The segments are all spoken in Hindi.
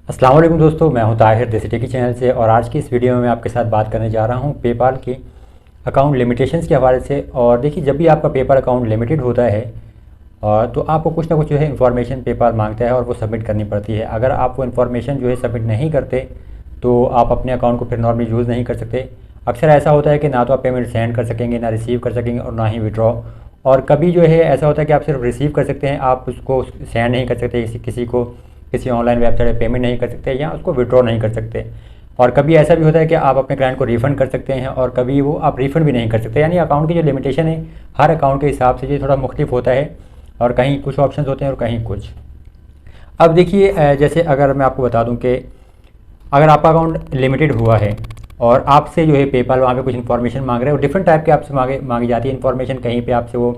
अस्सलाम वालेकुम दोस्तों, मैं हूं ताहिर देसी टेकी चैनल से। और आज की इस वीडियो में मैं आपके साथ बात करने जा रहा हूं पेपाल की अकाउंट लिमिटेशंस के हवाले से। और देखिए, जब भी आपका पेपाल अकाउंट लिमिटेड होता है तो आपको कुछ ना कुछ जो है इन्फॉर्मेशन पेपाल मांगता है और वो सबमिट करनी पड़ती है। अगर आप वो इन्फॉर्मेशन जो है सबमिट नहीं करते तो आप अपने अकाउंट को फिर नॉर्मली यूज़ नहीं कर सकते। अक्सर ऐसा होता है कि ना तो आप पेमेंट सेंड कर सकेंगे, ना रिसीव कर सकेंगे और ना ही विड्रॉ। और कभी जो है ऐसा होता है कि आप सिर्फ रिसीव कर सकते हैं, आप उसको सेंड नहीं कर सकते, किसी को किसी ऑनलाइन वेबसाइट पर पेमेंट नहीं कर सकते या उसको विड्रॉ नहीं कर सकते। और कभी ऐसा भी होता है कि आप अपने क्लाइंट को रिफ़ंड कर सकते हैं और कभी वो आप रिफ़ंड भी नहीं कर सकते। यानी अकाउंट की जो लिमिटेशन है हर अकाउंट के हिसाब से ये थोड़ा मुख्तलिफ होता है, और कहीं कुछ ऑप्शंस होते हैं और कहीं कुछ। अब देखिए, जैसे अगर मैं आपको बता दूं कि अगर आपका अकाउंट लिमिटेड हुआ है और आपसे जो है पेपाल वहाँ पे कुछ इन्फॉर्मेशन मांग रहे हैं और डिफरेंट टाइप के आपसे मांगी जाती है इन्फॉर्मेशन। कहीं पे आपसे वो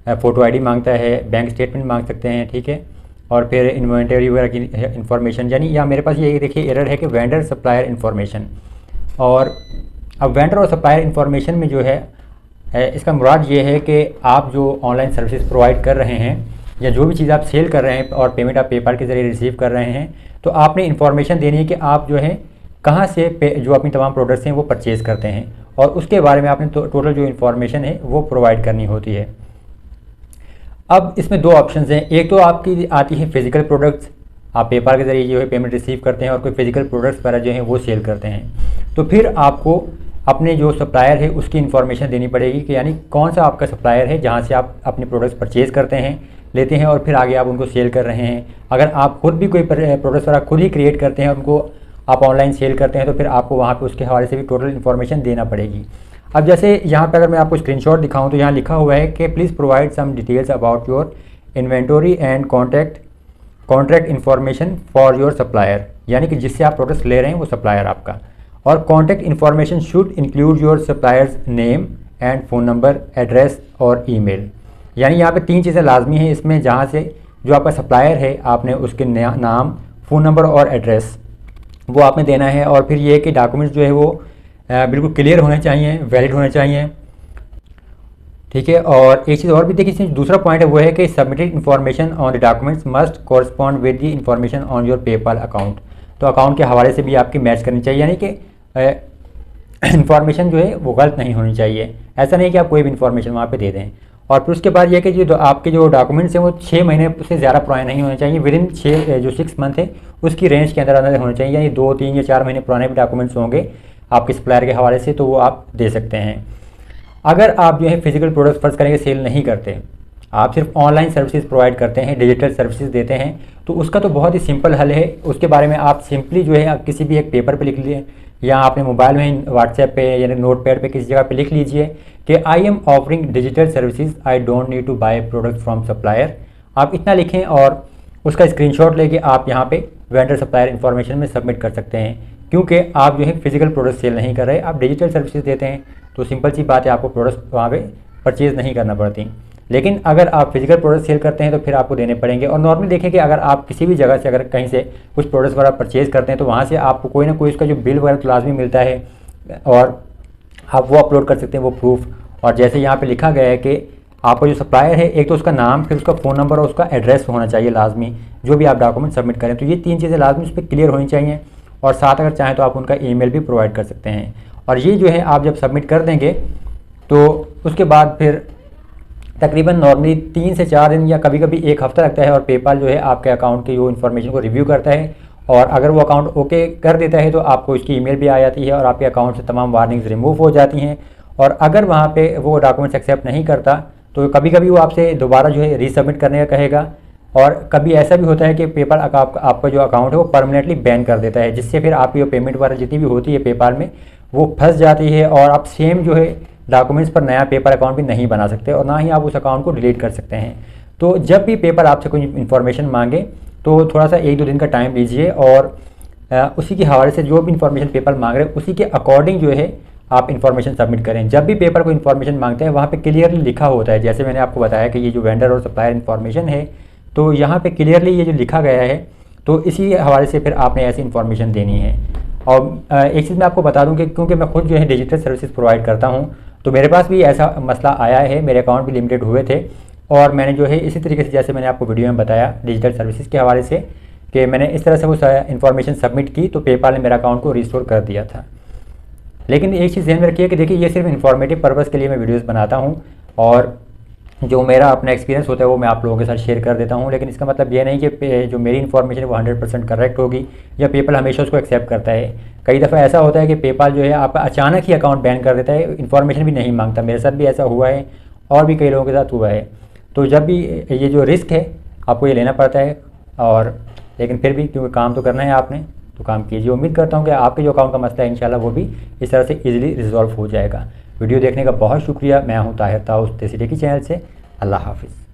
फ़ोटो आईडी मांगता है, बैंक स्टेटमेंट मांग सकते हैं, ठीक है, और फिर इन्वेंटरी वगैरह की इन्फॉर्मेशन। यानी यहाँ मेरे पास ये देखिए एरर है कि वेंडर सप्लायर इन्फॉर्मेशन। और अब वेंडर और सप्लायर इन्फॉर्मेशन में जो है इसका मुराद ये है कि आप जो ऑनलाइन सर्विसेज प्रोवाइड कर रहे हैं या जो भी चीज़ आप सेल कर रहे हैं और पेमेंट आप पेपाल के ज़रिए रिसीव कर रहे हैं, तो आपने इन्फॉर्मेशन देनी है कि आप जो है कहाँ से जो अपनी तमाम प्रोडक्ट्स हैं वो परचेज़ करते हैं, और उसके बारे में आपने टोटल जो इन्फॉर्मेशन है वो प्रोवाइड करनी होती है। अब इसमें दो ऑप्शंस हैं। एक तो आपकी आती है फ़िज़िकल प्रोडक्ट्स, आप पेपाल के ज़रिए जो है पेमेंट रिसीव करते हैं और कोई फ़िज़िकल प्रोडक्ट्स वगैरह जो हैं वो सेल करते हैं। तो फिर आपको अपने जो सप्लायर है उसकी इन्फॉर्मेशन देनी पड़ेगी कि यानी कौन सा आपका सप्लायर है जहाँ से आप अपने प्रोडक्ट्स परचेज़ करते हैं, लेते हैं और फिर आगे आप उनको सेल कर रहे हैं। अगर आप खुद भी कोई प्रोडक्ट्स वगैरह खुद ही क्रिएट करते हैं और उनको आप ऑनलाइन सेल करते हैं तो फिर आपको वहाँ पे उसके हवाले से भी टोटल इन्फॉर्मेशन देना पड़ेगी। अब जैसे यहाँ पे अगर मैं आपको स्क्रीनशॉट दिखाऊँ तो यहाँ लिखा हुआ है कि please provide some details about your inventory and contract information for your supplier, यानी कि जिससे आप प्रोडक्ट्स ले रहे हैं वो सप्लायर आपका। और contact information should include your suppliers name and phone number, address और ईमेल। यानी यहाँ पे तीन चीज़ें लाजमी हैं इसमें, जहाँ से जो आपका सप्लायर है आपने उसके नाम, फ़ोन नंबर और एड्रेस वो आपने देना है। और फिर ये कि डॉक्यूमेंट्स जो है वो बिल्कुल क्लियर होने चाहिए, वैलिड होने चाहिए, ठीक है। और एक चीज़ और भी देखिए, इसमें दूसरा पॉइंट है वो है कि submitted information on the documents must correspond with the information on your PayPal account. तो अकाउंट के हवाले से भी आपकी मैच करनी चाहिए, यानी कि इन्फॉर्मेशन जो है वो गलत नहीं होनी चाहिए। ऐसा नहीं कि आप कोई भी इन्फॉर्मेशन वहाँ पे दे दें। और फिर उसके बाद ये कि जो आपके जो डॉक्यूमेंट्स हैं वो 6 महीने से ज़्यादा पुराने नहीं होने चाहिए। विद इन 6 मंथ है उसकी रेंज के अंदर होने चाहिए। यानी 2, 3 या 4 महीने पुराने भी डॉक्यूमेंट्स होंगे आपके सप्लायर के हवाले से तो वो आप दे सकते हैं। अगर आप जो है फिजिकल प्रोडक्ट्स फर्ज करेंगे सेल नहीं करते, आप सिर्फ ऑनलाइन सर्विसेज प्रोवाइड करते हैं, डिजिटल सर्विसेज देते हैं, तो उसका तो बहुत ही सिंपल हल है। उसके बारे में आप सिंपली जो है आप किसी भी एक पेपर पे लिख लीजिए या अपने मोबाइल में व्हाट्सएप पे या नोट पैड पे किसी जगह पे लिख लीजिए कि I am offering digital services, I don't need to buy product from supplier. आप इतना लिखें और उसका स्क्रीनशॉट लेके आप यहाँ पे वेंडर सप्लायर इन्फॉर्मेशन में सबमिट कर सकते हैं। क्योंकि आप जो है फिजिकल प्रोडक्ट सेल नहीं कर रहे, आप डिजिटल सर्विसेज देते हैं, तो सिंपल सी बात है आपको प्रोडक्ट्स वहाँ पे परचेज़ नहीं करना पड़ती। लेकिन अगर आप फिजिकल प्रोडक्ट सेल करते हैं तो फिर आपको देने पड़ेंगे। और नॉर्मली देखें कि अगर आप किसी भी जगह से अगर कहीं से कुछ प्रोडक्ट्स वगैरह परचेज़ करते हैं तो वहाँ से आपको कोई ना कोई उसका जो बिल वगैरह तो लाजमी मिलता है और आप वो अपलोड कर सकते हैं, वो प्रूफ। और जैसे यहाँ पे लिखा गया है कि आपका जो सप्लायर है एक तो उसका नाम, फिर उसका फ़ोन नंबर और उसका एड्रेस होना चाहिए लाजमी, जो भी आप डॉक्यूमेंट सबमिट करें। तो ये तीन चीज़ें लाजमी उस पर क्लियर होनी चाहिए। और साथ अगर चाहें तो आप उनका ईमेल भी प्रोवाइड कर सकते हैं। और ये जो है आप जब सबमिट कर देंगे तो उसके बाद फिर तकरीबन नॉर्मली 3 से 4 दिन या कभी कभी 1 हफ्ता लगता है और पेपाल जो है आपके अकाउंट की वो इन्फॉर्मेशन को रिव्यू करता है। और अगर वो अकाउंट ओके कर देता है तो आपको इसकी ईमेल भी आ जाती है और आपके अकाउंट से तमाम वार्निंग्स रिमूव हो जाती हैं। और अगर वहाँ पे वो डॉक्यूमेंट्स एक्सेप्ट नहीं करता तो कभी कभी वो आपसे दोबारा जो है रीसबमिट करने का कहेगा। और कभी ऐसा भी होता है कि पेपाल आपका जो अकाउंट है वो परमानेंटली बैन कर देता है, जिससे फिर आपकी जो पेमेंट वगैरह जितनी भी होती है पेपाल में वो फंस जाती है और आप सेम जो है डॉक्यूमेंट्स पर नया पेपर अकाउंट भी नहीं बना सकते और ना ही आप उस अकाउंट को डिलीट कर सकते हैं। तो जब भी पेपर आपसे कोई इन्फॉर्मेशन मांगे तो थोड़ा सा 1-2 दिन का टाइम लीजिए और उसी के हवाले से जो भी इन्फॉर्मेशन पेपर मांग रहे हैं उसी के अकॉर्डिंग जो है आप इन्फॉर्मेशन सबमिट करें। जब भी पेपर को इन्फॉर्मेशन मांगते हैं वहाँ पे क्लियरली लिखा होता है, जैसे मैंने आपको बताया कि ये जो वेंडर और सप्लायर इन्फॉर्मेशन है तो यहाँ पे क्लियरली ये जो लिखा गया है, तो इसी हवाले से फिर आपने ऐसी इन्फॉर्मेशन देनी है। और एक चीज़ मैं आपको बता दूं कि क्योंकि मैं खुद जो है डिजिटल सर्विसेज प्रोवाइड करता हूं तो मेरे पास भी ऐसा मसला आया है, मेरे अकाउंट भी लिमिटेड हुए थे और मैंने जो है इसी तरीके से जैसे मैंने आपको वीडियो में बताया डिजिटल सर्विसेज के हवाले से कि मैंने इस तरह से वो इन्फॉर्मेशन सबमिट की तो पेपाल ने मेरा अकाउंट को रिस्टोर कर दिया था। लेकिन एक चीज़ ध्यान में रखिए कि देखिए ये सिर्फ इन्फॉर्मेटिव पर्पज़ के लिए मैं वीडियोस बनाता हूँ और जो मेरा अपना एक्सपीरियंस होता है वो मैं आप लोगों के साथ शेयर कर देता हूँ। लेकिन इसका मतलब ये नहीं कि जो मेरी इन्फॉर्मेशन है वो 100% करेक्ट होगी या पेपाल हमेशा उसको एक्सेप्ट करता है। कई दफ़ा ऐसा होता है कि पेपाल जो है आपका अचानक ही अकाउंट बैन कर देता है, इन्फॉर्मेशन भी नहीं मांगता। मेरे साथ भी ऐसा हुआ है और भी कई लोगों के साथ हुआ है। तो जब भी ये जो रिस्क है आपको ये लेना पड़ता है, और लेकिन फिर भी क्योंकि काम तो करना है आपने, तो काम कीजिए। उम्मीद करता हूँ कि आपके जो अकाउंट का मसला है इंशाल्लाह वो भी इस तरह से ईजिली रिजॉल्व हो जाएगा। वीडियो देखने का बहुत शुक्रिया। मैं हूँ ताहिर ताउस देसी टेकी चैनल से। अल्लाह हाफिज़।